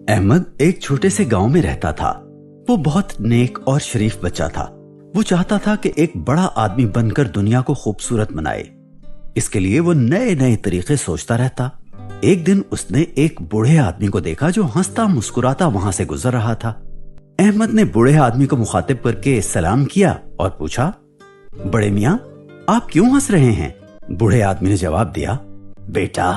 अहमद एक छोटे से गांव में रहता था। वो बहुत नेक और शरीफ बच्चा था। वो चाहता था कि एक बड़ा आदमी बनकर दुनिया को खूबसूरत बनाए। इसके लिए वो नए नए तरीके सोचता रहता। एक दिन उसने एक बूढ़े आदमी को देखा जो हंसता मुस्कुराता वहां से गुजर रहा था। अहमद ने बूढ़े आदमी को मुखातिब करके सलाम किया और पूछा, बड़े मियां, आप क्यों हंस रहे हैं? बूढ़े आदमी ने जवाब दिया, बेटा,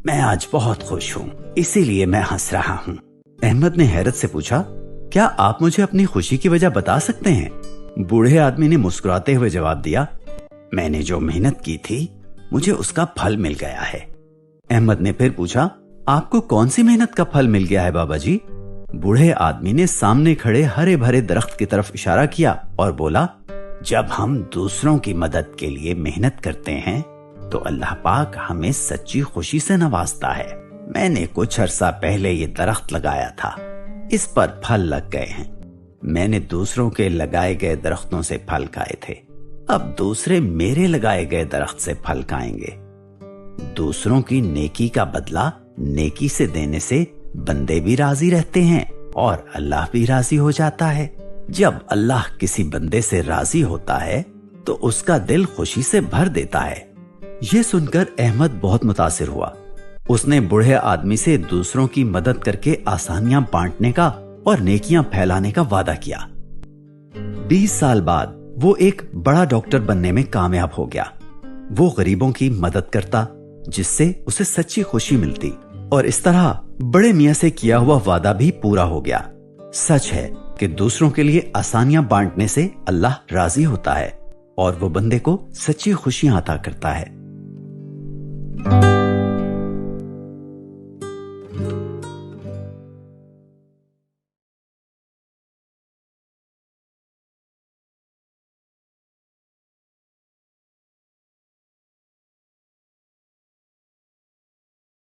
मैं आज बहुत खुश हूँ, इसीलिए मैं हंस रहा हूँ। अहमद ने हैरत से पूछा, क्या आप मुझे अपनी खुशी की वजह बता सकते हैं? बूढ़े आदमी ने मुस्कुराते हुए जवाब दिया, मैंने जो मेहनत की थी मुझे उसका फल मिल गया है। अहमद ने फिर पूछा, आपको कौन सी मेहनत का फल मिल गया है बाबा जी? बूढ़े आदमी ने सामने खड़े हरे भरे दरख्त की तरफ इशारा किया और बोला, जब हम दूसरों की मदद के लिए मेहनत करते हैं तो अल्लाह पाक हमें सच्ची खुशी से नवाजता है। मैंने कुछ अरसा पहले ये दरख्त लगाया था, इस पर फल लग गए हैं। मैंने दूसरों के लगाए गए दरख्तों से फल खाए थे, अब दूसरे मेरे लगाए गए दरख्त से फल खाएंगे। दूसरों की नेकी का बदला नेकी से देने से बंदे भी राजी रहते हैं और अल्लाह भी राजी हो जाता है। जब अल्लाह किसी बंदे से राजी होता है तो उसका दिल खुशी से भर देता है। ये सुनकर अहमद बहुत मुतासिर हुआ। उसने बूढ़े आदमी से दूसरों की मदद करके आसानियां बांटने का और नेकियां फैलाने का वादा किया। 20 साल बाद वो एक बड़ा डॉक्टर बनने में कामयाब हो गया। वो गरीबों की मदद करता जिससे उसे सच्ची खुशी मिलती, और इस तरह बड़े मियां से किया हुआ वादा भी पूरा हो गया। सच है कि दूसरों के लिए आसानियां बांटने से अल्लाह राजी होता है और वो बंदे को सच्ची खुशियां अता करता है।